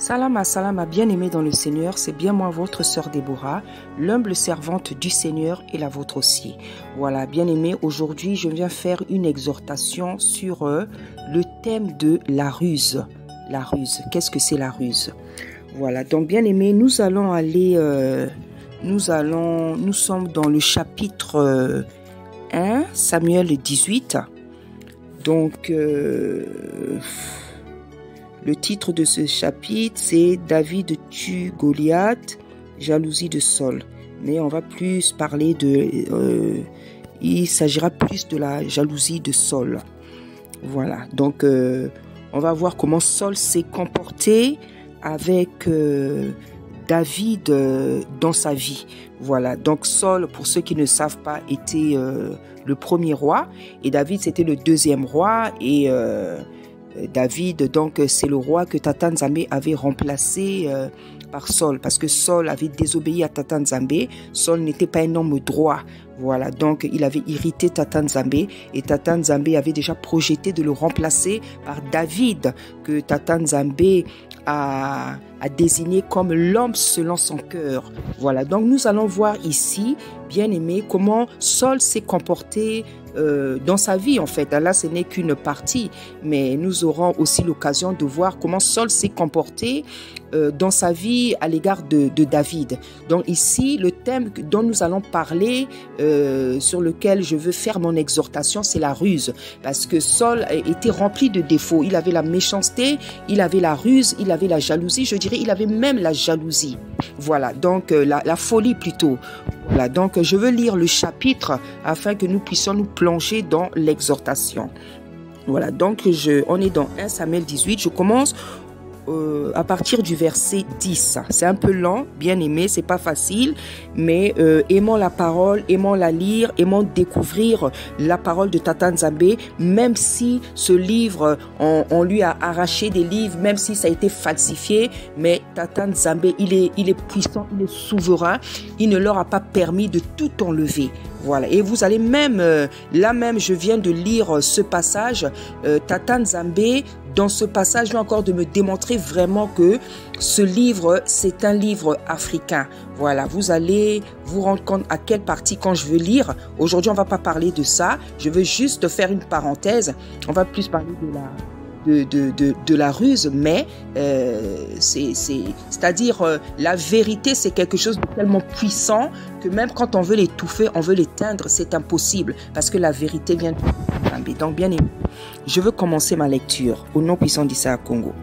Salama, bien-aimés dans le Seigneur, c'est bien moi, votre sœur Déborah, l'humble servante du Seigneur et la vôtre aussi. Voilà, bien-aimés, aujourd'hui, je viens faire une exhortation sur le thème de la ruse. La ruse, qu'est-ce que c'est la ruse? Voilà, donc bien-aimés, nous allons aller, nous sommes dans le chapitre 1, Samuel 18. Donc, le titre de ce chapitre, c'est « David tue Goliath, jalousie de Saul ». Mais on va plus parler de... il s'agira plus de la jalousie de Saul. Voilà, donc on va voir comment Saul s'est comporté avec David dans sa vie. Voilà, donc Saul, pour ceux qui ne savent pas, était le premier roi. Et David, c'était le deuxième roi. Et... David, donc c'est le roi que Tata Nzambe avait remplacé par Saul, parce que Saul avait désobéi à Tata Nzambe. Saul n'était pas un homme droit. Voilà, donc il avait irrité Tata Nzambe et Tata Nzambe avait déjà projeté de le remplacer par David, que Tata Nzambe a désigné comme l'homme selon son cœur. Voilà, donc nous allons voir ici, bien aimé, comment Saul s'est comporté dans sa vie en fait. Là, ce n'est qu'une partie, mais nous aurons aussi l'occasion de voir comment Saul s'est comporté dans sa vie à l'égard de David. Donc ici, le thème dont nous allons parler, sur lequel je veux faire mon exhortation, c'est la ruse. Parce que Saul était rempli de défauts. Il avait la méchanceté, il avait la ruse, il avait la jalousie. Je dirais, il avait même la jalousie. Voilà, donc la folie plutôt. Voilà, donc je veux lire le chapitre afin que nous puissions nous plonger dans l'exhortation. Voilà, donc on est dans 1 Samuel 18. Je commence à partir du verset 10. C'est un peu lent, bien aimé, c'est pas facile, mais aimons la parole, aimons la lire, aimons découvrir la parole de Tata Nzambe, même si ce livre, on lui a arraché des livres, même si ça a été falsifié, mais Tata Nzambe, il est puissant, il est souverain, il ne leur a pas permis de tout enlever. Voilà, et vous allez même, là même, je viens de lire ce passage, Tata Nzambe, dans ce passage, vient encore de me démontrer vraiment que ce livre, c'est un livre africain. Voilà, vous allez vous rendre compte à quelle partie quand je veux lire. Aujourd'hui, on ne va pas parler de ça, je veux juste faire une parenthèse. On va plus parler de la ruse, mais c'est-à-dire la vérité, c'est quelque chose de tellement puissant que même quand on veut l'étouffer, on veut l'éteindre, c'est impossible parce que la vérité vient de Nzambe. Donc bien aimé, je veux commencer ma lecture au nom puissant d'Issaïa Congo.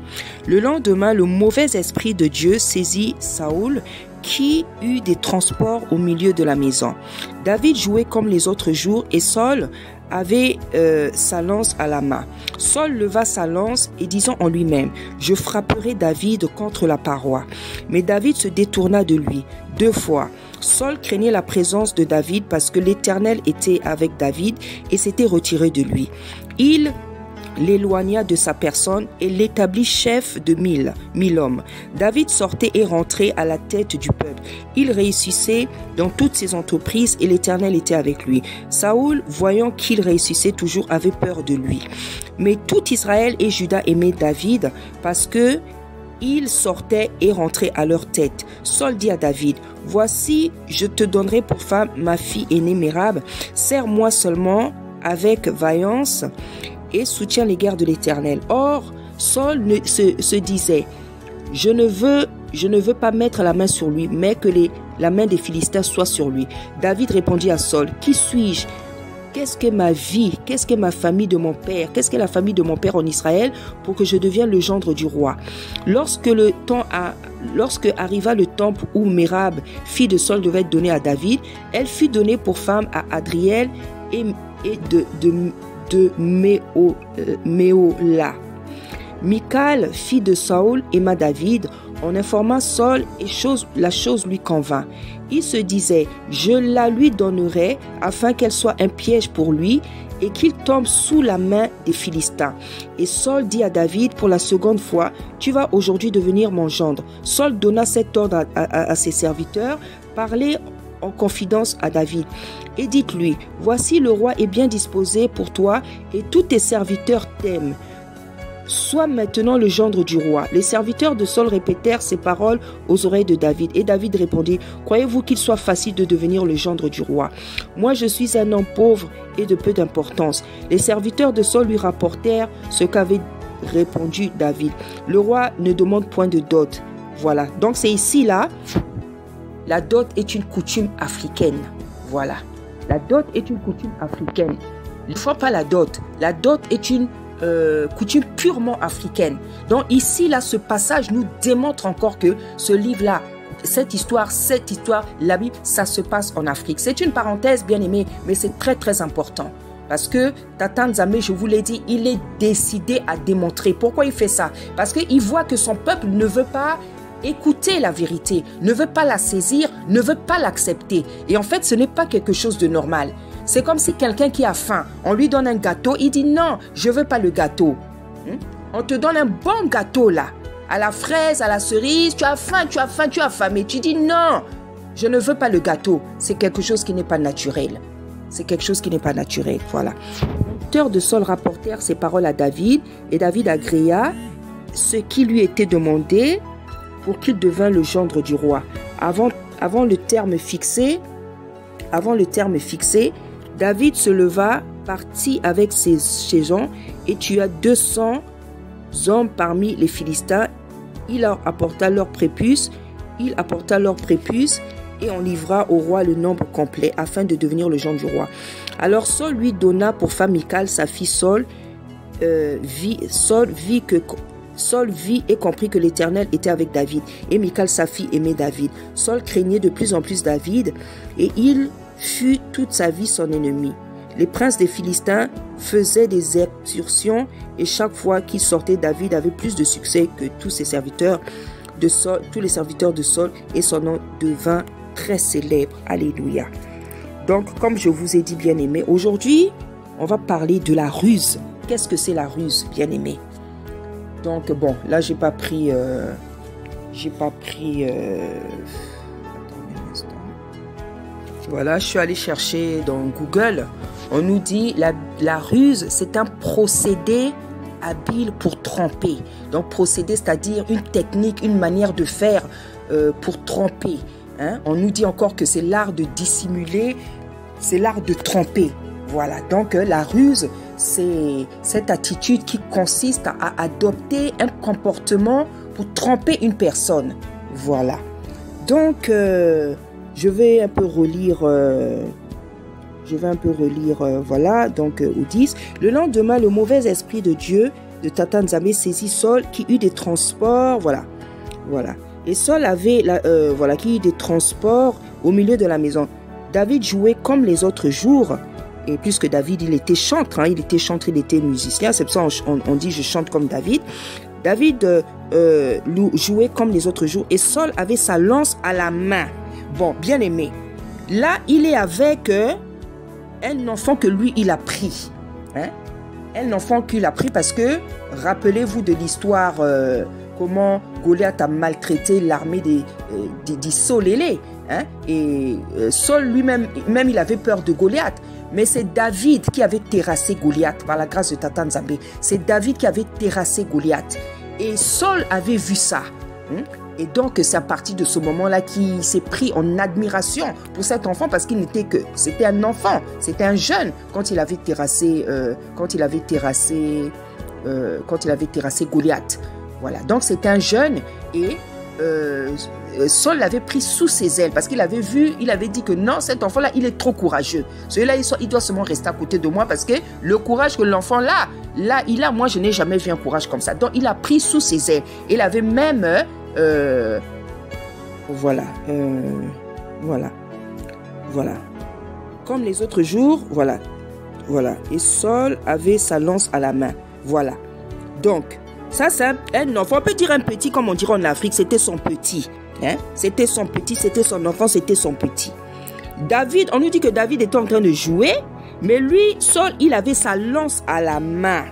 Le lendemain, le mauvais esprit de Dieu saisit Saoul, qui eut des transports au milieu de la maison. David jouait comme les autres jours et Saul avait sa lance à la main. Saul leva sa lance et disant en lui-même, « Je frapperai David contre la paroi. » Mais David se détourna de lui 2 fois. Saul craignait la présence de David parce que l'Éternel était avec David et s'était retiré de lui. Il l'éloigna de sa personne et l'établit chef de 1000 hommes. David sortait et rentrait à la tête du peuple. Il réussissait dans toutes ses entreprises et l'Éternel était avec lui. Saoul, voyant qu'il réussissait toujours, avait peur de lui. Mais tout Israël et Juda aimaient David parce que il sortait et rentrait à leur tête. Saul dit à David, « Voici, je te donnerai pour femme ma fille aînée Mérab. Sers-moi seulement avec vaillance et soutiens les guerres de l'Éternel. » Or, Saul se disait, je ne veux pas mettre la main sur lui, mais que la main des Philistins soit sur lui. David répondit à Saul, « Qui suis-je? Qu'est-ce que ma vie? Qu'est-ce que ma famille de mon père? Qu'est-ce que la famille de mon père en Israël pour que je devienne le gendre du roi? » Lorsque arriva le temps où Mérab, fille de Saul, devait être donnée à David, elle fut donnée pour femme à Adriel et de Méola. Michal, fille de Saül, aima David. On informa Saul et la chose lui convint. Il se disait, je la lui donnerai afin qu'elle soit un piège pour lui et qu'il tombe sous la main des Philistins. Et Saul dit à David pour la seconde fois, tu vas aujourd'hui devenir mon gendre. Saul donna cet ordre à ses serviteurs, parlez en confidence à David. Et dites-lui, voici le roi est bien disposé pour toi et tous tes serviteurs t'aiment. sois maintenant le gendre du roi. Les serviteurs de Saul répétèrent ces paroles aux oreilles de David. Et David répondit, croyez-vous qu'il soit facile de devenir le gendre du roi? Moi, je suis un homme pauvre et de peu d'importance. Les serviteurs de Saul lui rapportèrent ce qu'avait répondu David. Le roi ne demande point de dot. Voilà. Donc, c'est ici, là, la dot est une coutume africaine. Voilà. La dot est une coutume africaine. Il ne faut pas la dot. La dot est une coutume purement africaine. Donc ici, là, ce passage nous démontre encore que ce livre-là, cette histoire, la Bible, ça se passe en Afrique. C'est une parenthèse, bien aimé, mais c'est très, très important. Parce que Tata Nzambe, je vous l'ai dit, il est décidé à démontrer. Pourquoi il fait ça? Parce qu'il voit que son peuple ne veut pas écouter la vérité, ne veut pas la saisir, ne veut pas l'accepter. Et en fait, ce n'est pas quelque chose de normal. C'est comme si quelqu'un qui a faim, on lui donne un gâteau, il dit non, je ne veux pas le gâteau. On te donne un bon gâteau là, à la fraise, à la cerise, tu as faim, tu as faim, tu as faim, mais tu dis non, je ne veux pas le gâteau. C'est quelque chose qui n'est pas naturel. C'est quelque chose qui n'est pas naturel, voilà. Les serviteurs de Saul rapportèrent ces paroles à David, et David agrégea ce qui lui était demandé pour qu'il devînt le gendre du roi. Avant le terme fixé, David se leva, partit avec ses gens et tua 200 hommes parmi les Philistins. Il leur apporta leurs prépuces, et on livra au roi le nombre complet afin de devenir le gendre du roi. Alors Saul lui donna pour femme Michal, sa fille. Saul vit et comprit que l'Éternel était avec David, et Michal sa fille aimait David. Saul craignait de plus en plus David, et il fut toute sa vie son ennemi. Les princes des Philistins faisaient des excursions, et chaque fois qu'il sortait, David avait plus de succès que tous les serviteurs de Saul, et son nom devint très célèbre. Alléluia. Donc, comme je vous ai dit, bien-aimés, aujourd'hui, on va parler de la ruse. Qu'est-ce que c'est la ruse, bien-aimés? Donc, bon, là, j'ai pas pris... attendez un instant. Voilà, je suis allé chercher dans Google. On nous dit la ruse, c'est un procédé habile pour tromper. Donc, procédé, c'est-à-dire une technique, une manière de faire pour tromper. Hein? On nous dit encore que c'est l'art de dissimuler, c'est l'art de tromper. Voilà, donc la ruse, c'est cette attitude qui consiste à adopter un comportement pour tromper une personne. Voilà. Donc, je vais un peu relire, voilà, donc au 10. Le lendemain, le mauvais esprit de Dieu de Tata Nzambe saisit Saul qui eut des transports, voilà. Et Saul avait, qui eut des transports au milieu de la maison. David jouait comme les autres jours. Et puisque David, il était chantre, il était musicien, c'est pour ça on dit je chante comme David. David jouait comme les autres jours et Saul avait sa lance à la main. Bon, bien aimé, là il est avec un enfant que lui il a pris. Un enfant qu'il a pris parce que, rappelez-vous de l'histoire, comment Goliath a maltraité l'armée des Solélés. Et Saul lui-même, il avait peur de Goliath. Mais c'est David qui avait terrassé Goliath par la grâce de Tata Nzambe. C'est David qui avait terrassé Goliath. Et Saul avait vu ça. Et donc, c'est à partir de ce moment-là qu'il s'est pris en admiration pour cet enfant parce qu'il n'était que... C'était un enfant, c'était un jeune quand il avait terrassé, Goliath. Voilà, donc c'était un jeune et Saul l'avait pris sous ses ailes parce qu'il avait vu, il avait dit que non, cet enfant-là, il est trop courageux. Celui-là, il doit seulement rester à côté de moi parce que le courage que l'enfant là, il a, moi, je n'ai jamais vu un courage comme ça. Donc, il a pris sous ses ailes. Il avait même... voilà. Comme les autres jours, voilà. Et Saul avait sa lance à la main. Voilà. Donc, ça, c'est un enfant. On peut dire un petit, comme on dirait en Afrique, c'était son petit. C'était son petit, c'était son enfant, c'était son petit. David, on nous dit que David était en train de jouer, mais lui, Saul, il avait sa lance à la main.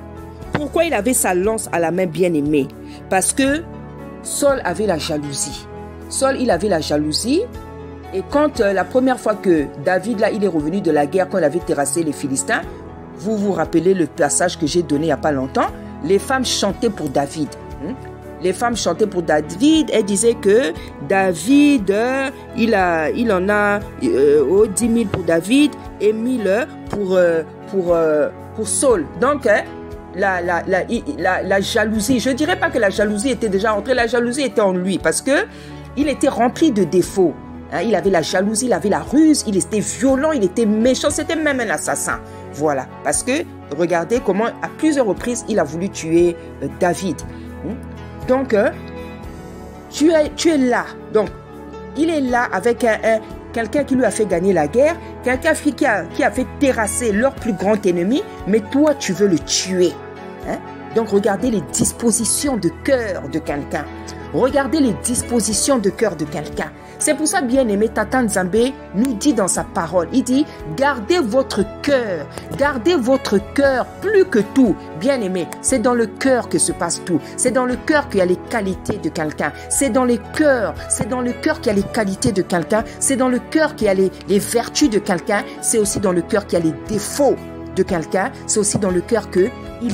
Pourquoi il avait sa lance à la main, bien aimé? Parce que Saul avait la jalousie. Saul, il avait la jalousie. Et quand la première fois que David, là, il est revenu de la guerre, quand il avait terrassé les Philistins, vous vous rappelez le passage que j'ai donné il n'y a pas longtemps, les femmes chantaient pour David. Les femmes chantaient pour David. Elles disaient que David, il en a 10 000 pour David et 1000 pour Saul. Donc, la jalousie, je ne dirais pas que la jalousie était déjà entrée, la jalousie était en lui parce que il était rempli de défauts. Il avait la jalousie, il avait la ruse, il était violent, il était méchant, c'était même un assassin. Voilà, parce que regardez comment à plusieurs reprises il a voulu tuer David. Donc, tu es là. Donc, il est là avec quelqu'un qui lui a fait gagner la guerre, quelqu'un qui a fait terrasser leur plus grand ennemi, mais toi, tu veux le tuer. Donc, regardez les dispositions de cœur de quelqu'un. Regardez les dispositions de cœur de quelqu'un. C'est pour ça, bien aimé, Tata Nzambe nous dit dans sa parole, il dit, gardez votre cœur plus que tout. Bien aimé, c'est dans le cœur que se passe tout. C'est dans le cœur qu'il y a les qualités de quelqu'un. C'est dans le cœur qu'il y a les qualités de quelqu'un. C'est dans le cœur qu'il y a les vertus de quelqu'un. C'est aussi dans le cœur qu'il y a les défauts de quelqu'un. C'est aussi dans le cœur qu'il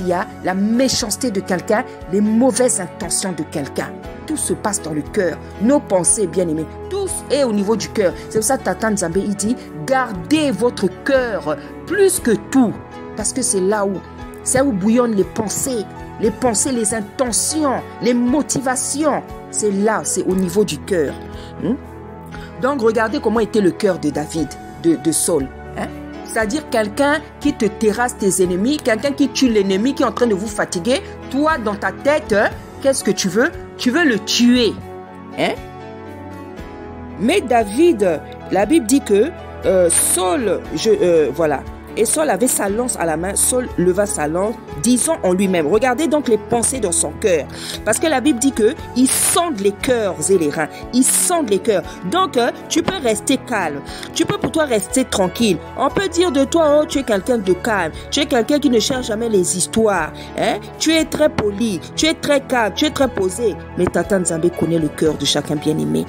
y a la méchanceté de quelqu'un, les mauvaises intentions de quelqu'un. Tout se passe dans le cœur. Nos pensées, bien aimés, tout est au niveau du cœur. C'est pour ça que Tata Nzambe, il dit, gardez votre cœur plus que tout. Parce que c'est là où bouillonnent les pensées, les intentions, les motivations. C'est là, c'est au niveau du cœur. Donc, regardez comment était le cœur de David, de Saul. C'est-à-dire quelqu'un qui te terrasse tes ennemis, quelqu'un qui tue l'ennemi, qui est en train de vous fatiguer. Toi, dans ta tête, qu'est-ce que tu veux? Tu veux le tuer. Mais David, la Bible dit que Saul, voilà. Et Saul avait sa lance à la main. Saul leva sa lance, disant en lui-même. Regardez donc les pensées dans son cœur. Parce que la Bible dit que il sonde les cœurs et les reins. Il sonde les cœurs. Donc, tu peux rester calme. Tu peux pour toi rester tranquille. On peut dire de toi, oh, tu es quelqu'un de calme. Tu es quelqu'un qui ne cherche jamais les histoires. Tu es très poli. Tu es très calme. Tu es très posé. Mais Tata Nzambe connaît le cœur de chacun bien-aimé.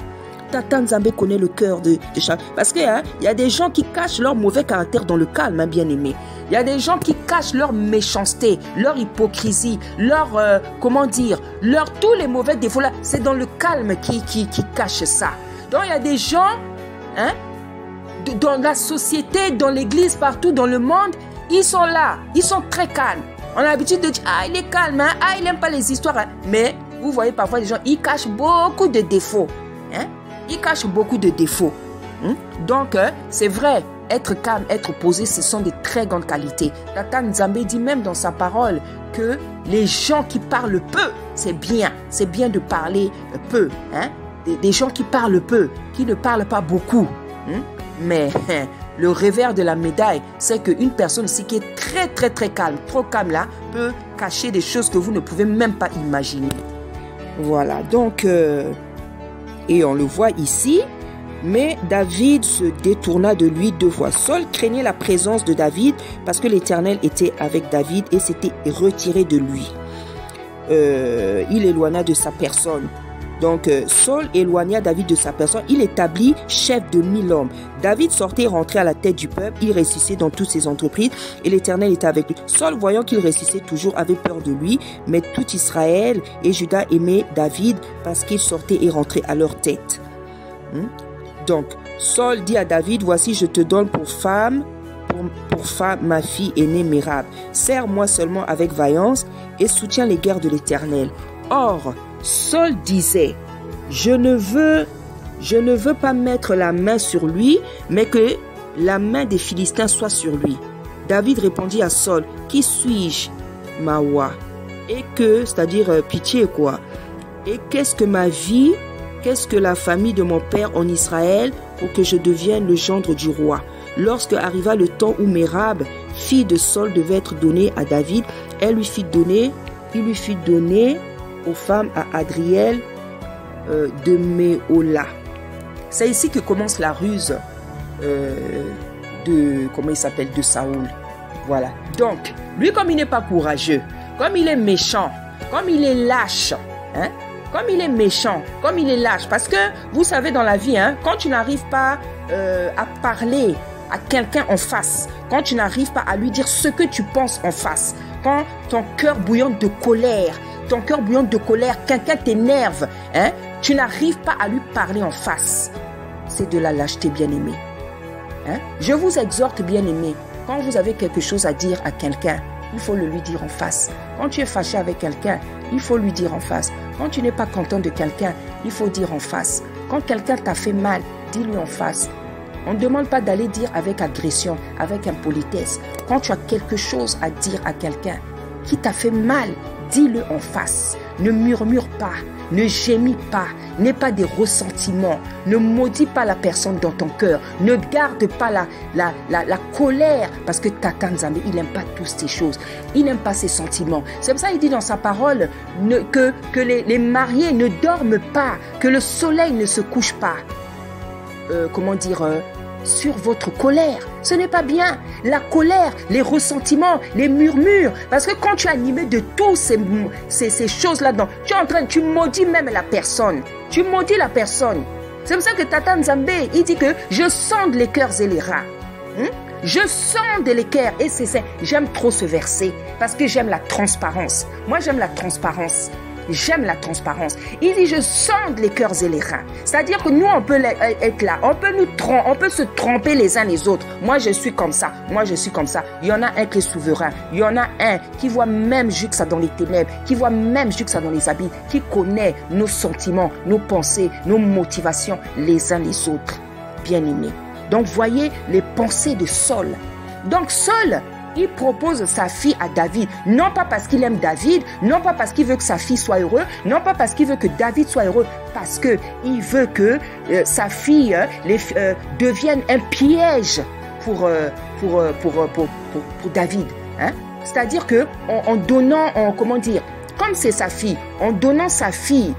Tata Nzambe connaît le cœur de chacun. Parce que y a des gens qui cachent leur mauvais caractère dans le calme, bien aimé. Il y a des gens qui cachent leur méchanceté, leur hypocrisie, leur, tous les mauvais défauts là. C'est dans le calme qui cache ça. Donc il y a des gens, dans la société, dans l'église, partout dans le monde, ils sont là, ils sont très calmes. On a l'habitude de dire, ah il est calme, ah il n'aime pas les histoires. Mais vous voyez parfois des gens, ils cachent beaucoup de défauts. Il cache beaucoup de défauts. Donc, c'est vrai, être calme, être posé, ce sont des très grandes qualités. Tata Nzambe dit même dans sa parole que les gens qui parlent peu, c'est bien de parler peu. Des gens qui parlent peu, qui ne parlent pas beaucoup. Mais le revers de la médaille, c'est qu'une personne aussi qui est très très très calme, trop calme là, peut cacher des choses que vous ne pouvez même pas imaginer. Voilà, donc... Et on le voit ici, mais David se détourna de lui 2 fois. Saul craignait la présence de David parce que l'Éternel était avec David et s'était retiré de lui. Il éloigna de sa personne. Donc, Saul éloigna David de sa personne. Il établit chef de 1000 hommes. David sortait et rentrait à la tête du peuple. Il réussissait dans toutes ses entreprises et l'Éternel était avec lui. Saul, voyant qu'il réussissait toujours, avait peur de lui. Mais tout Israël et Juda aimaient David parce qu'il sortait et rentrait à leur tête. Donc, Saul dit à David, voici, je te donne pour femme ma fille aînée Mérab. Sers-moi seulement avec vaillance et soutiens les guerres de l'Éternel. Or, Saul disait, je ne veux pas mettre la main sur lui, mais que la main des Philistins soit sur lui. David répondit à Saul, qui suis-je, Mawa? Et que, c'est-à-dire pitié quoi. Et qu'est-ce que ma vie, qu'est-ce que la famille de mon père en Israël pour que je devienne le gendre du roi? Lorsque arriva le temps où Mérab, fille de Saul, devait être donnée à David, il lui fit donner aux femmes à Adriel de Méola. C'est ici que commence la ruse de Saoul. Voilà. Donc, lui, comme il n'est pas courageux, comme il est méchant, comme il est lâche, comme il est méchant, comme il est lâche, parce que vous savez dans la vie, quand tu n'arrives pas à parler à quelqu'un en face, quand tu n'arrives pas à lui dire ce que tu penses en face, quand ton cœur bouillonne de colère, quelqu'un t'énerve, hein, tu n'arrives pas à lui parler en face. C'est de la lâcheté, bien-aimé. Hein? Je vous exhorte, bien-aimé, quand vous avez quelque chose à dire à quelqu'un, il faut le lui dire en face. Quand tu es fâché avec quelqu'un, il faut lui dire en face. Quand tu n'es pas content de quelqu'un, il faut dire en face. Quand quelqu'un t'a fait mal, dis-lui en face. On ne demande pas d'aller dire avec agression, avec impolitesse. Quand tu as quelque chose à dire à quelqu'un qui t'a fait mal, dis-le en face. Ne murmure pas, ne gémis pas, n'aie pas des ressentiments. Ne maudis pas la personne dans ton cœur. Ne garde pas la colère. Parce que Tata Nzambe, il n'aime pas toutes ces choses. Il n'aime pas ces sentiments. C'est pour ça qu'il dit dans sa parole que les mariés ne dorment pas, que le soleil ne se couche pas. Sur votre colère. Ce n'est pas bien. La colère, les ressentiments, les murmures. Parce que quand tu es animé de tous ces choses là-dedans, tu maudis même la personne. Tu maudis la personne. C'est pour ça que Tata Nzambe, il dit que je sonde les cœurs et les reins. Je sonde les cœurs. Et j'aime trop ce verset parce que j'aime la transparence. Moi, j'aime la transparence. J'aime la transparence. Il dit, je sonde les cœurs et les reins. C'est-à-dire que nous, on peut être là. On peut se tromper les uns les autres. Moi, je suis comme ça. Moi, je suis comme ça. Il y en a un qui est souverain. Il y en a un qui voit même Juxa dans les ténèbres, qui voit même Juxa dans les habits, qui connaît nos sentiments, nos pensées, nos motivations les uns les autres. Bien-aimés. Donc, voyez les pensées de Saul. Donc, Saul, il propose sa fille à David, non pas parce qu'il aime David, non pas parce qu'il veut que sa fille soit heureuse, non pas parce qu'il veut que David soit heureux, parce qu'il veut que sa fille devienne un piège pour David. Hein? C'est-à-dire que en donnant, comme c'est sa fille, en donnant sa fille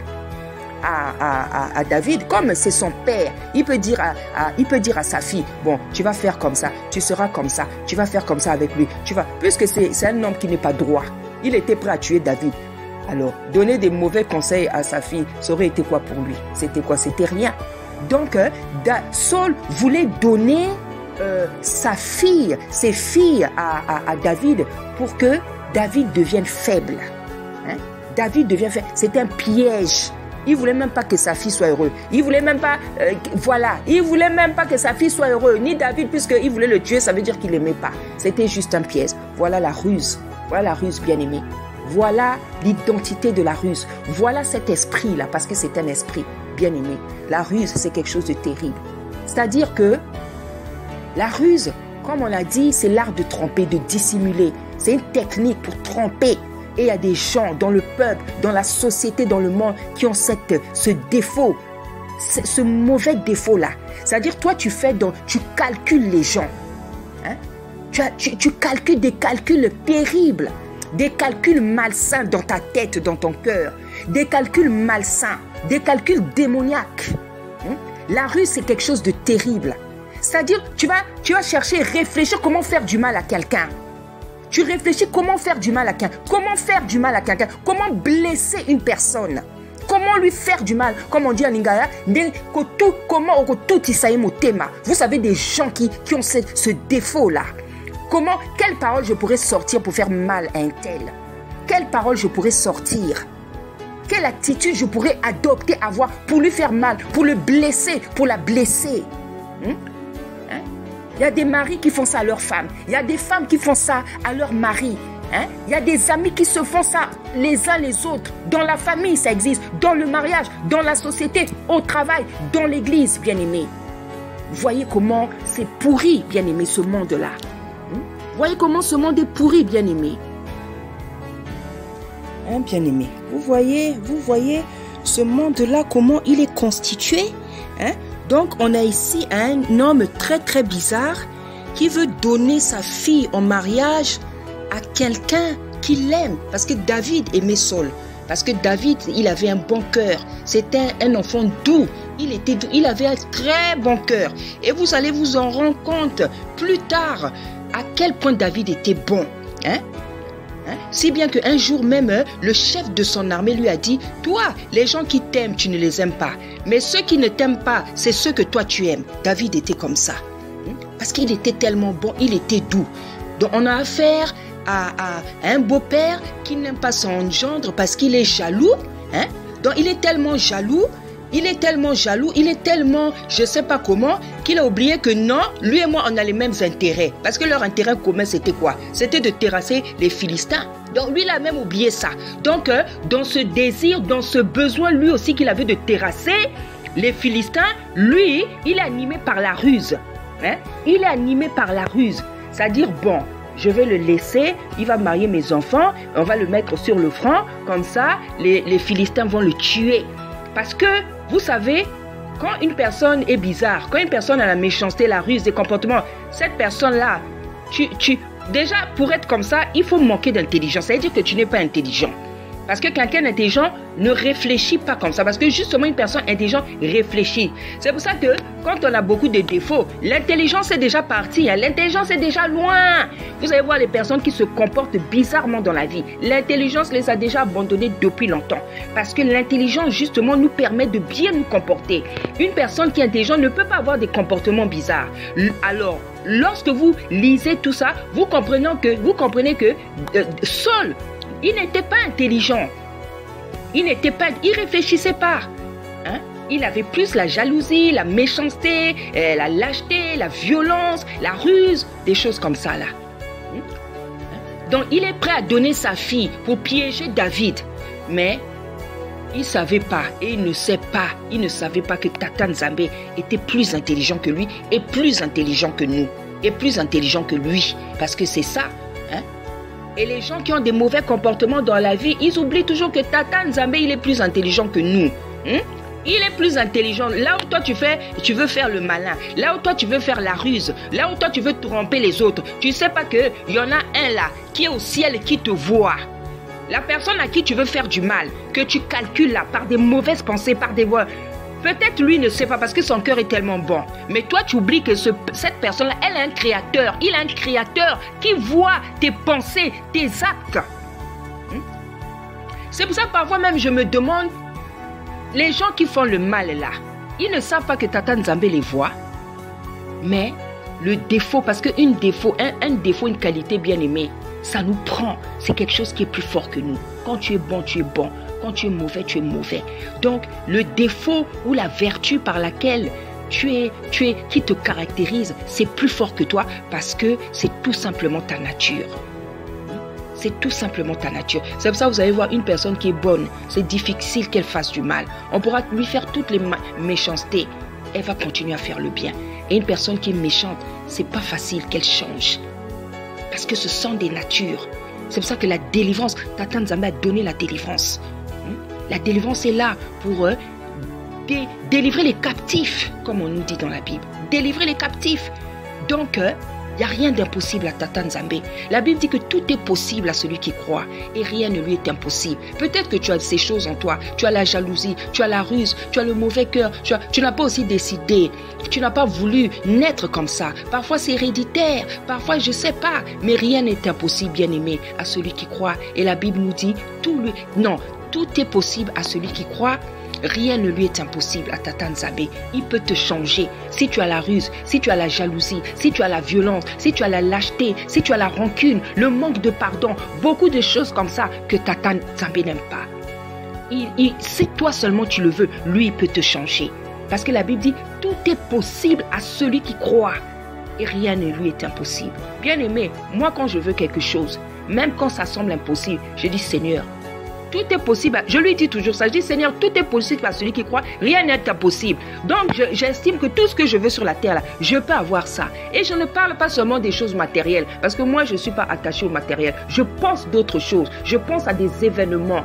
à David, comme c'est son père, il peut dire à sa fille, bon, tu vas faire comme ça, tu seras comme ça, tu vas faire comme ça avec lui, puisque c'est un homme qui n'est pas droit, il était prêt à tuer David. Alors, donner des mauvais conseils à sa fille, ça aurait été quoi pour lui? C'était quoi? C'était rien. Donc, Saul voulait donner ses filles à David pour que David devienne faible. Hein? David devient faible. C'était un piège. Il voulait même pas que sa fille soit heureuse. Il voulait même pas, il voulait même pas que sa fille soit heureuse. Ni David, puisqu'il voulait le tuer, ça veut dire qu'il l'aimait pas. C'était juste un piège. Voilà la ruse. Voilà la ruse, bien-aimé. Voilà l'identité de la ruse. Voilà cet esprit-là, parce que c'est un esprit, bien-aimé. La ruse, c'est quelque chose de terrible. C'est-à-dire que la ruse, comme on l'a dit, c'est l'art de tromper, de dissimuler. C'est une technique pour tromper. Et il y a des gens dans le peuple, dans la société, dans le monde qui ont ce défaut, ce mauvais défaut-là. C'est-à-dire, toi, tu calcules les gens. Hein? Tu calcules des calculs terribles, des calculs malsains dans ta tête, dans ton cœur, des calculs malsains, des calculs démoniaques. Hein? La ruse, c'est quelque chose de terrible. C'est-à-dire, tu vas chercher, réfléchir comment faire du mal à quelqu'un. Tu réfléchis comment faire du mal à quelqu'un, comment blesser une personne, comment lui faire du mal, comme on dit en lingala, vous savez des gens qui ont ce défaut-là. Quelle parole je pourrais sortir pour faire mal à un tel? Quelle parole je pourrais sortir? Quelle attitude je pourrais adopter, avoir pour lui faire mal, pour le blesser, pour la blesser? Il y a des maris qui font ça à leurs femmes. Il y a des femmes qui font ça à leurs maris. Hein? Il y a des amis qui se font ça les uns les autres. Dans la famille, ça existe. Dans le mariage, dans la société, au travail, dans l'église, bien-aimé. Voyez comment c'est pourri, bien-aimé, ce monde-là. Voyez comment ce monde est pourri, bien-aimé. Hein, bien-aimé. Vous voyez ce monde-là, comment il est constitué, hein? Donc, on a ici un homme très très bizarre qui veut donner sa fille en mariage à quelqu'un qui l'aime. Parce que David aimait Saul. Parce que David, il avait un bon cœur. C'était un enfant doux. Il était doux. Il avait un très bon cœur. Et vous allez vous en rendre compte plus tard à quel point David était bon. Hein? Si bien qu'un jour même, le chef de son armée lui a dit, toi, les gens qui t'aiment, tu ne les aimes pas. Mais ceux qui ne t'aiment pas, c'est ceux que toi tu aimes. David était comme ça. Parce qu'il était tellement bon, il était doux. Donc on a affaire à un beau-père qui n'aime pas son gendre parce qu'il est jaloux. Hein? Donc il est tellement jaloux, il est tellement, je ne sais pas comment, qu'il a oublié que non, lui et moi, on a les mêmes intérêts. Parce que leur intérêt commun, c'était quoi? C'était de terrasser les Philistins. Donc lui, il a même oublié ça. Donc, dans ce désir, dans ce besoin, lui aussi qu'il avait de terrasser les Philistins, lui, il est animé par la ruse. Hein? Il est animé par la ruse. C'est-à-dire, bon, je vais le laisser, il va marier mes enfants, on va le mettre sur le front, comme ça, les Philistins vont le tuer. Parce que, vous savez, quand une personne est bizarre, quand une personne a la méchanceté, la ruse, des comportements, cette personne-là, déjà, pour être comme ça, il faut manquer d'intelligence. Ça veut dire que tu n'es pas intelligent. Parce que quelqu'un d'intelligent ne réfléchit pas comme ça. Parce que justement, une personne intelligente réfléchit. C'est pour ça que quand on a beaucoup de défauts, l'intelligence est déjà partie. Hein. L'intelligence est déjà loin. Vous allez voir les personnes qui se comportent bizarrement dans la vie. L'intelligence les a déjà abandonnées depuis longtemps. Parce que l'intelligence, justement, nous permet de bien nous comporter. Une personne qui est intelligente ne peut pas avoir des comportements bizarres. Alors, lorsque vous lisez tout ça, vous comprenez que Saul, il n'était pas intelligent. Il réfléchissait pas. Hein? Il avait plus la jalousie, la méchanceté, la lâcheté, la violence, la ruse, des choses comme ça là. Donc il est prêt à donner sa fille pour piéger David. Mais il ne savait pas et il ne savait pas que Tata Nzambe était plus intelligent que lui et plus intelligent que nous. Et plus intelligent que lui. Parce que c'est ça. Hein? Et les gens qui ont des mauvais comportements dans la vie, ils oublient toujours que Tata Nzambe, il est plus intelligent que nous. Hein? Il est plus intelligent. Là où toi tu veux faire le malin, là où toi tu veux faire la ruse, là où toi tu veux tromper les autres, tu ne sais pas qu'il y en a un là qui est au ciel et qui te voit. La personne à qui tu veux faire du mal, que tu calcules là par des mauvaises pensées, par des voix. Peut-être lui ne sait pas parce que son cœur est tellement bon. Mais toi, tu oublies que cette personne-là, elle a un créateur. Il a un créateur qui voit tes pensées, tes actes. C'est pour ça que parfois même je me demande, les gens qui font le mal là, ils ne savent pas que Tata Nzambe les voit. Mais le défaut, parce qu'un défaut, une qualité bien aimée, ça nous prend. C'est quelque chose qui est plus fort que nous. Quand tu es bon, tu es bon. Quand tu es mauvais, tu es mauvais. Donc, le défaut ou la vertu par laquelle qui te caractérise, c'est plus fort que toi parce que c'est tout simplement ta nature. C'est tout simplement ta nature. C'est pour ça que vous allez voir une personne qui est bonne. C'est difficile qu'elle fasse du mal. On pourra lui faire toutes les méchancetés. Elle va continuer à faire le bien. Et une personne qui est méchante, c'est pas facile qu'elle change. Parce que ce sont des natures. C'est pour ça que la délivrance, Tata Nzambe a donné la délivrance. La délivrance est là pour délivrer les captifs, comme on nous dit dans la Bible. Délivrer les captifs. Donc, il n'y a rien d'impossible à Tata Nzambe. La Bible dit que tout est possible à celui qui croit et rien ne lui est impossible. Peut-être que tu as ces choses en toi. Tu as la jalousie, tu as la ruse, tu as le mauvais cœur. Tu n'as pas aussi décidé. Tu n'as pas voulu naître comme ça. Parfois c'est héréditaire, parfois je ne sais pas. Mais rien n'est impossible, bien aimé, à celui qui croit. Et la Bible nous dit, tout est possible à celui qui croit. Rien ne lui est impossible à Tata Nzambe. Il peut te changer. Si tu as la ruse, si tu as la jalousie, si tu as la violence, si tu as la lâcheté, si tu as la rancune, le manque de pardon, beaucoup de choses comme ça que Tata Nzambe n'aime pas. Si toi seulement tu le veux, lui il peut te changer. Parce que la Bible dit, tout est possible à celui qui croit. Et rien ne lui est impossible. Bien aimé, moi quand je veux quelque chose, même quand ça semble impossible, je dis Seigneur, tout est possible. Je lui dis toujours ça. Je dis Seigneur, tout est possible à celui qui croit. Rien n'est impossible. Donc j'estime que tout ce que je veux sur la terre là, je peux avoir ça. Et je ne parle pas seulement des choses matérielles. Parce que moi je ne suis pas attaché au matériel. Je pense d'autres choses. Je pense à des événements.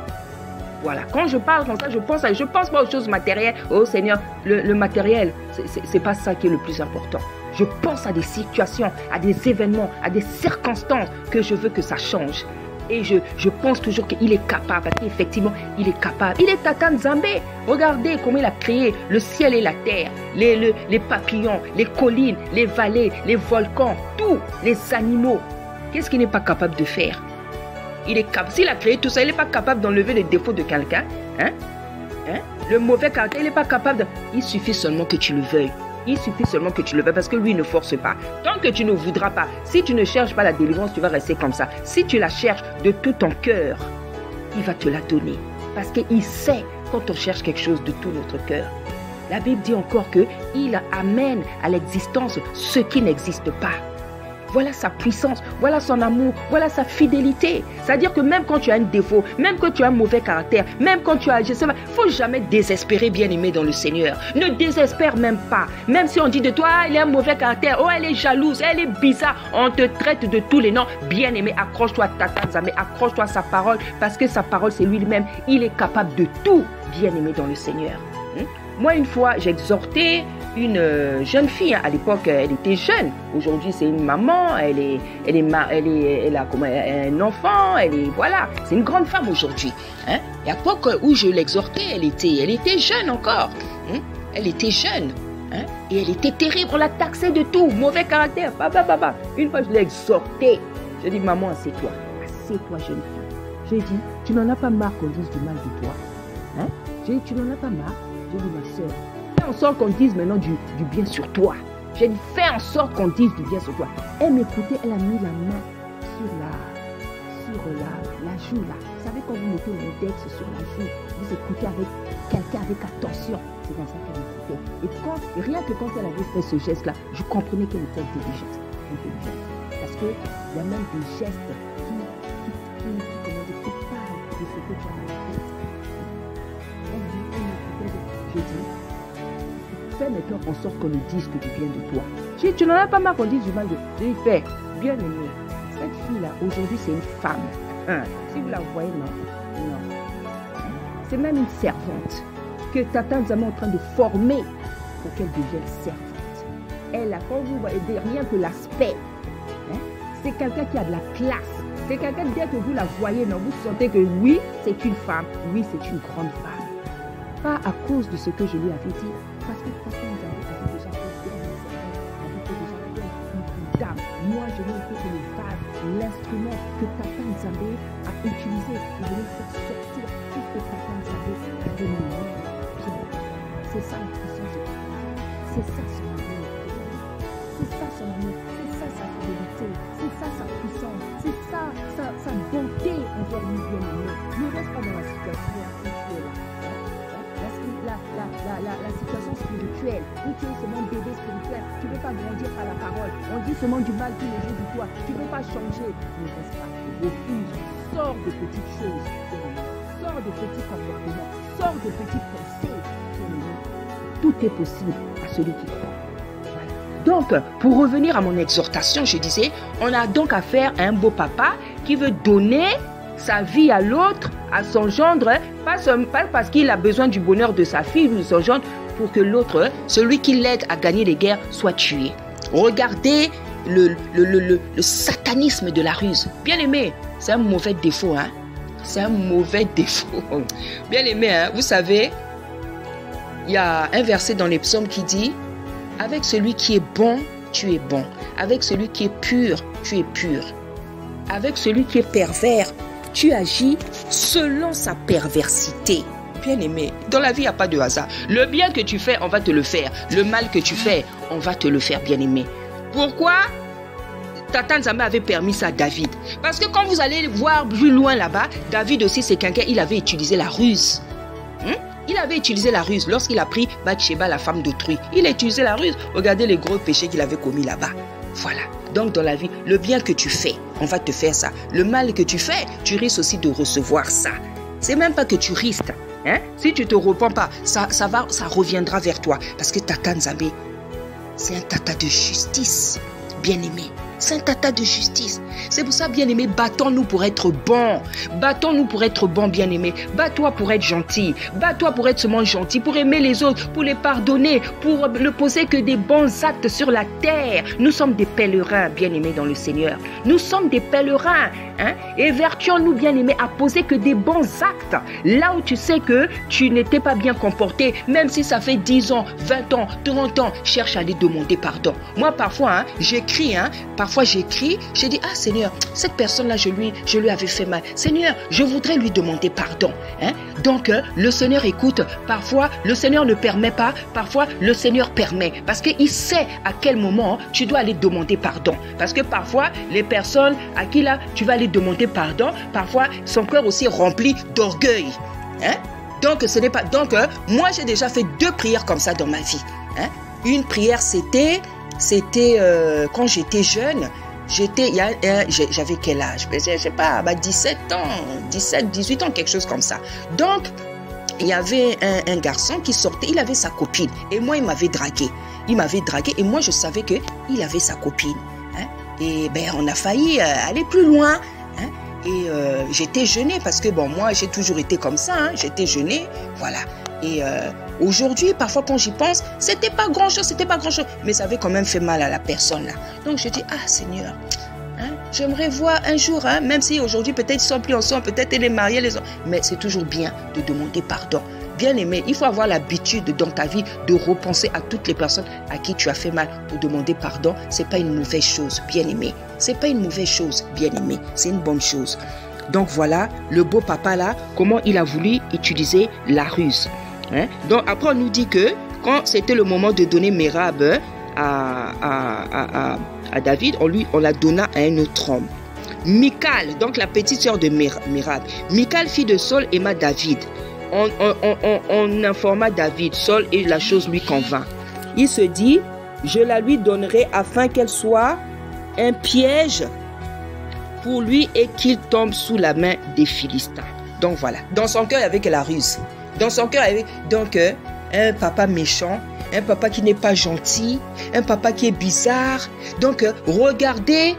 Voilà. Quand je parle comme ça, je pense pas aux choses matérielles. Oh Seigneur, le matériel, c'est pas ça qui est le plus important. Je pense à des situations, à des événements, à des circonstances que je veux que ça change. Et je pense toujours qu'il est capable, parce qu'effectivement, il est capable. Il est Tata Nzambe. Regardez comment il a créé le ciel et la terre, les papillons, les collines, les vallées, les volcans, tous les animaux. Qu'est-ce qu'il n'est pas capable de faire? Il est capable. S'il a créé tout ça, il n'est pas capable d'enlever les défauts de quelqu'un. Le mauvais caractère, il n'est pas capable de... Il suffit seulement que tu le veuilles. Il suffit seulement que tu le veuilles parce que lui ne force pas. Tant que tu ne voudras pas, si tu ne cherches pas la délivrance, tu vas rester comme ça. Si tu la cherches de tout ton cœur, il va te la donner. Parce qu'il sait quand on cherche quelque chose de tout notre cœur. La Bible dit encore qu'il amène à l'existence ce qui n'existe pas. Voilà sa puissance, voilà son amour, voilà sa fidélité. C'est-à-dire que même quand tu as un défaut, même quand tu as un mauvais caractère, même quand tu as, je sais pas, il ne faut jamais désespérer, bien-aimé dans le Seigneur. Ne désespère même pas. Même si on dit de toi, ah, il a un mauvais caractère, oh, elle est jalouse, elle est bizarre, on te traite de tous les noms. Bien-aimé, accroche-toi à Tata Nzambe, accroche-toi à sa parole, parce que sa parole, c'est lui-même. Il est capable de tout, bien-aimé dans le Seigneur. Moi, une fois, j'exhortais une jeune fille. À l'époque, elle était jeune. Aujourd'hui, c'est une maman. Elle a un enfant. Voilà. C'est une grande femme aujourd'hui. Et à l'époque où je l'exhortais, elle était jeune encore. Elle était jeune. Et elle était terrible. On la taxait de tout. Mauvais caractère. Une fois, je l'ai exhortée. Je dis, maman, assieds-toi. Assieds-toi, jeune fille. J'ai dit, tu n'en as pas marre qu'on dise du mal de toi. J'ai dit, tu n'en as pas marre. J'ai dit, ma soeur, fais en sorte qu'on dise maintenant du bien sur toi. J'ai dit, fais en sorte qu'on dise du bien sur toi. Elle m'écoutait, elle a mis la main sur la joue là. Vous savez, quand vous mettez l'index sur la joue, vous écoutez avec quelqu'un avec attention. C'est comme ça qu'elle écoutait. Et rien que quand elle avait fait ce geste-là, je comprenais qu'elle était intelligente. Parce qu'il y a même des gestes qui parlent de ce que tu as fait. Je dis, fais maintenant en sorte qu'on ne dise que du bien de toi. Je dis, tu n'en as pas marre qu'on dise du mal de toi. Je dis, fais, bien aimé. Cette fille-là, aujourd'hui, c'est une femme. Si vous la voyez, non. C'est même une servante que Tata Nzambe est en train de former pour qu'elle devienne servante. Elle a, quand vous voyez, rien que l'aspect, c'est quelqu'un qui a de la classe. C'est quelqu'un, dès que vous la voyez, non, vous sentez que oui, c'est une femme. Oui, c'est une grande femme. Pas à cause de ce que je lui avais dit, parce que Tata Nzambe avait déjà fait une dame. Moi, je n'ai été que le vase, l'instrument que Tata Nzambe a utilisé. Je vais faire sortir tout ce que Tata Nzambe a donné. C'est ça la puissance de Dieu. C'est ça son amour. C'est ça son amour. C'est ça sa fidélité. C'est ça sa puissance. C'est ça sa bonté envers nous bien-aimés. Ne reste pas dans la situation actuelle. La situation spirituelle, où tu es seulement bébé spirituel, tu ne peux pas grandir par la parole. On dit seulement du mal tous les jours de toi. Tu ne peux pas changer. Ne reste pas. Refuse. Sors de petites choses. Sors de petits comportements. Sors de petites pensées. Tout est possible à celui qui croit. Voilà. Donc, pour revenir à mon exhortation, je disais, on a donc affaire à un beau papa qui veut donner sa vie à l'autre, à son gendre, pas parce qu'il a besoin du bonheur de sa fille ou de son gendre, pour que l'autre, celui qui l'aide à gagner les guerres, soit tué. Regardez le satanisme de la ruse. Bien aimé, c'est un mauvais défaut. C'est un mauvais défaut. Bien aimé, vous savez, il y a un verset dans les psaumes qui dit, avec celui qui est bon, tu es bon. Avec celui qui est pur, tu es pur. Avec celui qui est pervers, tu agis selon sa perversité. Bien aimé, dans la vie, il n'y a pas de hasard. Le bien que tu fais, on va te le faire. Le mal que tu fais, on va te le faire, bien aimé. Pourquoi Tata Nzambe avait permis ça à David? Parce que quand vous allez voir plus loin là-bas, David aussi, c'est quelqu'un, il avait utilisé la ruse. Il avait utilisé la ruse lorsqu'il a pris Bathsheba, la femme d'autrui. Il a utilisé la ruse. Regardez les gros péchés qu'il avait commis là-bas. Voilà. Donc dans la vie, le bien que tu fais, on va te faire ça. Le mal que tu fais, tu risques aussi de recevoir ça. C'est même pas que tu risques. Si tu ne te repens pas, ça reviendra vers toi. Parce que Tata Nzambe, c'est un tata de justice, bien-aimé. C'est un tata de justice. C'est pour ça, bien-aimé, battons-nous pour être bons. Battons-nous pour être bons, bien-aimé. Bats-toi pour être gentil. Bats-toi pour être seulement gentil, pour aimer les autres, pour les pardonner, pour ne poser que des bons actes sur la terre. Nous sommes des pèlerins, bien-aimés, dans le Seigneur. Nous sommes des pèlerins. Évertuons-nous, bien-aimés, à poser que des bons actes. Là où tu sais que tu n'étais pas bien comporté, même si ça fait 10 ans, 20 ans, 30 ans, cherche à aller demander pardon. Moi, parfois, j'écris, parfois, parfois j'écris, je dis, ah Seigneur, cette personne-là, je lui avais fait mal. Seigneur, je voudrais lui demander pardon. Hein? Donc, le Seigneur écoute. Parfois, le Seigneur ne permet pas. Parfois, le Seigneur permet. Parce qu'il sait à quel moment tu dois aller demander pardon. Parce que parfois, les personnes à qui là, tu vas aller demander pardon, parfois, son cœur aussi est rempli d'orgueil. Hein? Donc, ce n'est pas... Donc, moi, j'ai déjà fait 2 prières comme ça dans ma vie. Hein? Une prière, c'était quand j'étais jeune. J'avais quel âge? Je sais pas, 17 ans, 17, 18 ans, quelque chose comme ça. Donc, il y avait un garçon qui sortait, il avait sa copine. Et moi, il m'avait dragué. Il m'avait dragué et moi, je savais qu'il avait sa copine. Hein? Et ben, on a failli aller plus loin. Hein? Et j'étais gênée parce que, bon, moi, j'ai toujours été comme ça. Hein? J'étais gênée, voilà. Et aujourd'hui, parfois, quand j'y pense, c'était pas grand-chose, mais ça avait quand même fait mal à la personne, là. Donc, je dis, ah, Seigneur, hein, j'aimerais voir un jour, hein, même si aujourd'hui, peut-être ils sont plus ensemble, peut-être elle est mariée, mais c'est toujours bien de demander pardon. Bien aimé, il faut avoir l'habitude dans ta vie de repenser à toutes les personnes à qui tu as fait mal pour demander pardon. C'est pas une mauvaise chose, bien aimé. C'est pas une mauvaise chose, bien aimé. C'est une bonne chose. Donc voilà, le beau papa là, comment il a voulu utiliser la ruse. Hein? Donc après on nous dit que quand c'était le moment de donner Merab à David, on la donna à un autre homme. Michal, donc la petite sœur de Merab. Michal, fille de Saul, aima David. On informa David, Saul, et la chose lui convainc. Il se dit, je la lui donnerai afin qu'elle soit un piège pour lui et qu'il tombe sous la main des Philistins. Donc voilà, dans son cœur il y avait que la ruse. Dans son cœur il y avait donc un papa méchant, un papa qui n'est pas gentil, un papa qui est bizarre. Donc regardez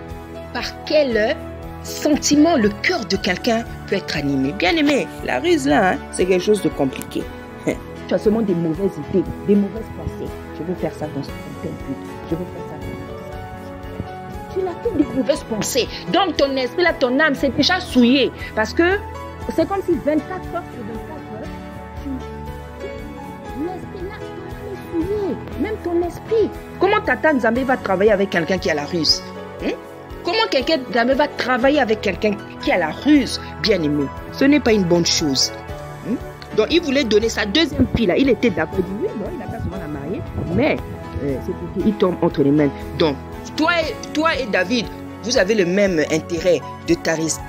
par quel sentiment le cœur de quelqu'un peut être animé. Bien aimé, la ruse là, hein, c'est quelque chose de compliqué. Tu as seulement des mauvaises idées, des mauvaises pensées. Je veux faire ça dans tel but. Je veux faire ça dans tel but. Tu n'as que des mauvaises pensées. Donc ton esprit là, ton âme, c'est déjà souillé. Parce que c'est comme si 24 heures sur 24 heures, l'esprit là, ton âme est souillé. Même ton esprit. Comment Tata Nzambe va travailler avec quelqu'un qui a la ruse? Comment quelqu'un va travailler avec quelqu'un qui a la ruse, bien aimé? Ce n'est pas une bonne chose. Donc, il voulait donner sa deuxième fille, là. Il était d'accord. Il dit, oui, non, il n'a pas souvent la marier. Mais, c'est pour qu'il tombe entre les mains. Donc, toi et David, vous avez le même intérêt de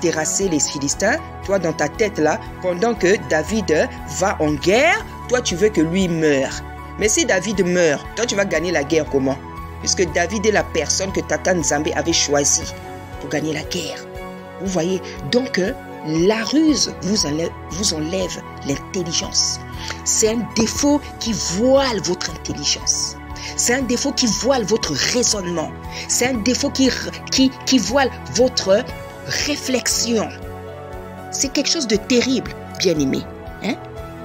terrasser les Philistins. Toi, dans ta tête, là, pendant que David va en guerre, toi, tu veux que lui meure. Mais si David meurt, toi, tu vas gagner la guerre comment? Puisque David est la personne que Tata Nzambe avait choisie pour gagner la guerre. Vous voyez, donc la ruse vous enlève l'intelligence. C'est un défaut qui voile votre intelligence. C'est un défaut qui voile votre raisonnement. C'est un défaut qui voile votre réflexion. C'est quelque chose de terrible, bien aimé. Hein?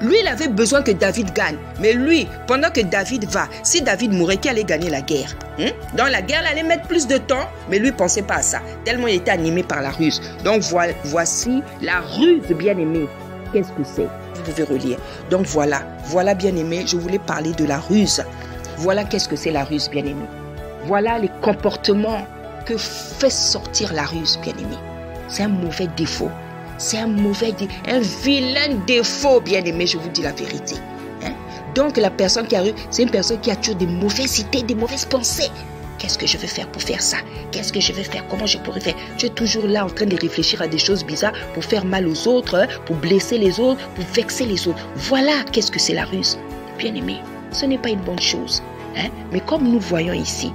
Lui, il avait besoin que David gagne. Mais lui, pendant que David va, si David mourait, qui allait gagner la guerre? Dans la guerre, il allait mettre plus de temps, mais lui ne pensait pas à ça. Tellement il était animé par la ruse. Donc voici la ruse, bien aimé. Qu'est-ce que c'est? Vous pouvez relire. Donc voilà bien aimé, je voulais parler de la ruse. Voilà qu'est-ce que c'est la ruse, bien aimé. Voilà les comportements que fait sortir la ruse, bien aimé. C'est un mauvais défaut. C'est un vilain défaut, bien aimé, je vous dis la vérité. Hein? Donc la personne qui a eu, c'est une personne qui a toujours des mauvaises idées, des mauvaises pensées. Qu'est-ce que je vais faire pour faire ça? Qu'est-ce que je vais faire? Comment je pourrais faire? Tu es toujours là en train de réfléchir à des choses bizarres pour faire mal aux autres, pour blesser les autres, pour vexer les autres. Voilà qu'est-ce que c'est la ruse. Bien aimé, ce n'est pas une bonne chose. Hein? Mais comme nous voyons ici,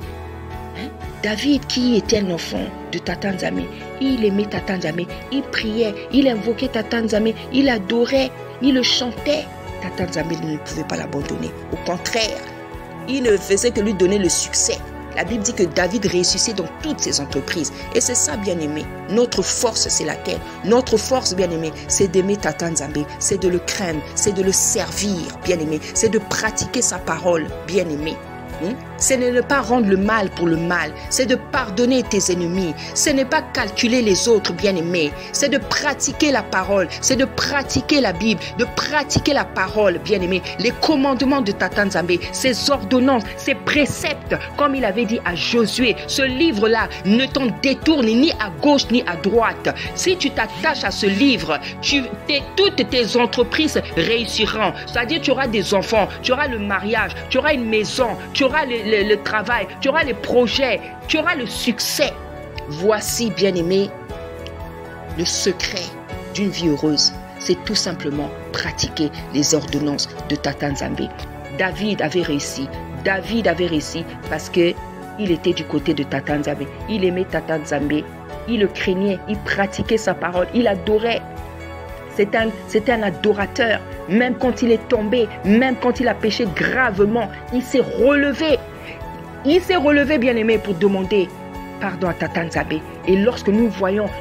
David, qui était un enfant de Tata Nzambe, il aimait Tata Nzambe, il priait, il invoquait Tata Nzambe, il adorait, il le chantait. Tata Nzambe ne pouvait pas l'abandonner. Au contraire, il ne faisait que lui donner le succès. La Bible dit que David réussissait dans toutes ses entreprises. Et c'est ça, bien aimé. Notre force, c'est laquelle? Notre force, bien aimé, c'est d'aimer Tata Nzambe, c'est de le craindre, c'est de le servir, bien aimé, c'est de pratiquer sa parole, bien aimé. c'est de ne pas rendre le mal pour le mal, c'est de pardonner tes ennemis, ce n'est pas calculer les autres, bien-aimés, c'est de pratiquer la parole, c'est de pratiquer la Bible, de pratiquer la parole, bien-aimés, les commandements de Tata Nzambe, ses ordonnances, ses préceptes, comme il avait dit à Josué. Ce livre-là ne t'en détourne ni à gauche ni à droite. Si tu t'attaches à ce livre, toutes tes entreprises réussiront. C'est-à-dire tu auras des enfants, tu auras le mariage, tu auras une maison, tu auras le travail, tu auras les projets, tu auras le succès. Voici, bien-aimé, le secret d'une vie heureuse. C'est tout simplement pratiquer les ordonnances de Tata Nzambe. David avait réussi. David avait réussi parce qu'il était du côté de Tata Nzambe. Il aimait Tata Nzambe. Il le craignait. Il pratiquait sa parole. Il adorait. C'était un adorateur. Même quand il est tombé, même quand il a péché gravement, il s'est relevé. Il s'est relevé, bien-aimé, pour demander pardon à Tata Nzambe. Et lorsque nous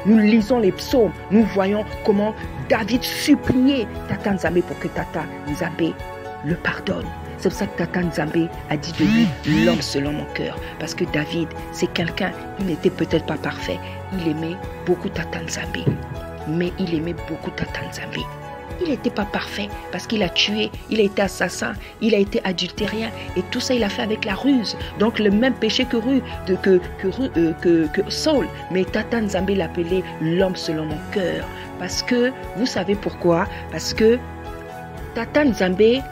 lisons les psaumes, nous voyons comment David suppliait Tata Nzambe pour que Tata Nzambe le pardonne. C'est pour ça que Tata Nzambe a dit de lui l'homme selon mon cœur. Parce que David, c'est quelqu'un, il n'était peut-être pas parfait. Il aimait beaucoup Tata Nzambe. Mais il aimait beaucoup Tata Nzambe. Il n'était pas parfait parce qu'il a tué, il a été assassin, il a été adultérien. Et tout ça, il a fait avec la ruse. Donc le même péché que Saul. Mais Tata Nzambe l'appelait l'homme selon mon cœur. Parce que, vous savez pourquoi? Parce que Tata Nzambe,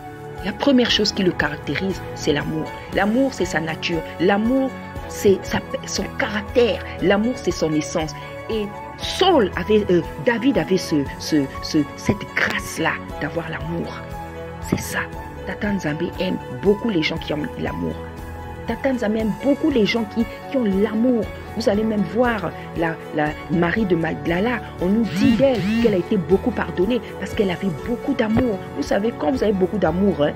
la première chose qui le caractérise, c'est l'amour. L'amour, c'est sa nature. L'amour, c'est son caractère. L'amour, c'est son essence. Et David avait cette grâce-là d'avoir l'amour. C'est ça. Tata Nzambe aime beaucoup les gens qui ont l'amour. Tata Nzambe aime beaucoup les gens qui ont l'amour. Vous allez même voir la Marie de Magdala. On nous dit d'elle qu'elle a été beaucoup pardonnée parce qu'elle avait beaucoup d'amour. Vous savez, quand vous avez beaucoup d'amour,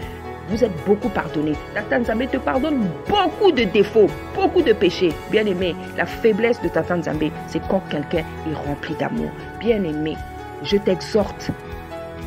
vous êtes beaucoup pardonné. Tata Nzambe te pardonne beaucoup de défauts, beaucoup de péchés. Bien-aimé, la faiblesse de Tata Nzambe, c'est quand quelqu'un est rempli d'amour. Bien-aimé, je t'exhorte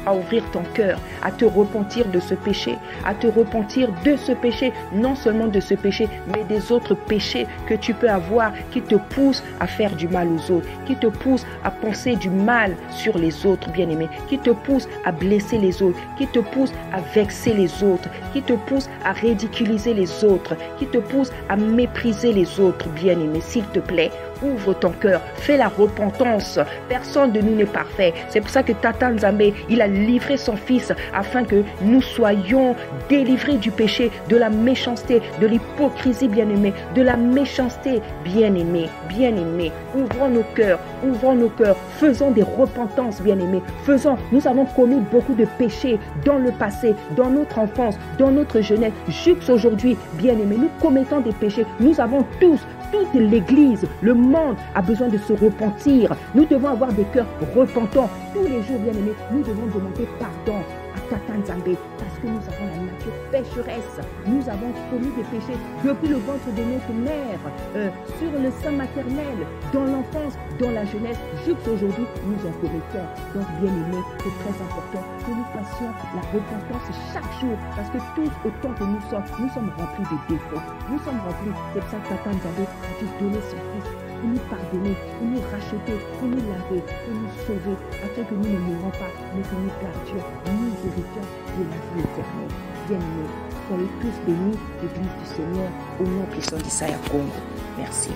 à ouvrir ton cœur, à te repentir de ce péché, à te repentir de ce péché, non seulement de ce péché, mais des autres péchés que tu peux avoir qui te poussent à faire du mal aux autres, qui te poussent à penser du mal sur les autres, bien-aimés, qui te poussent à blesser les autres, qui te poussent à vexer les autres, qui te poussent à ridiculiser les autres, qui te poussent à mépriser les autres, bien-aimés. S'il te plaît, ouvre ton cœur, fais la repentance. Personne de nous n'est parfait. C'est pour ça que Tata Nzambe, il a livré son fils afin que nous soyons délivrés du péché, de la méchanceté, de l'hypocrisie, bien-aimé, de la méchanceté, bien-aimé, bien-aimé. Ouvrons nos cœurs, faisons des repentances, bien-aimé. Nous avons commis beaucoup de péchés dans le passé, dans notre enfance, dans notre jeunesse, jusqu'aujourd'hui, bien-aimé. Nous commettons des péchés. Nous avons toute l'Église, le monde a besoin de se repentir. Nous devons avoir des cœurs repentants. Tous les jours, bien-aimés, nous devons demander pardon à Tata Nzambe parce que nous avons la nature pécheresse. Nous avons commis des péchés depuis le ventre de notre mère, sur le sein maternel, dans l'enfance, dans la jeunesse. Jusqu'aujourd'hui, nous en commettons. Donc, bien-aimés, c'est très important que nous fassions la repentance chaque jour parce que tous, autant que nous sommes remplis de défauts. Nous sommes remplis. C'est pour ça que Tata Nzambe a dû donner son fils pour nous pardonner, pour nous racheter, pour nous laver, pour nous sauver, afin que nous ne mourons pas, mais que nous gardions, nous héritions de la vie éternelle. Bien-aimés, soyez tous bénis, l'Église du Seigneur, au nom puissant d'Issaïa Congo. Merci.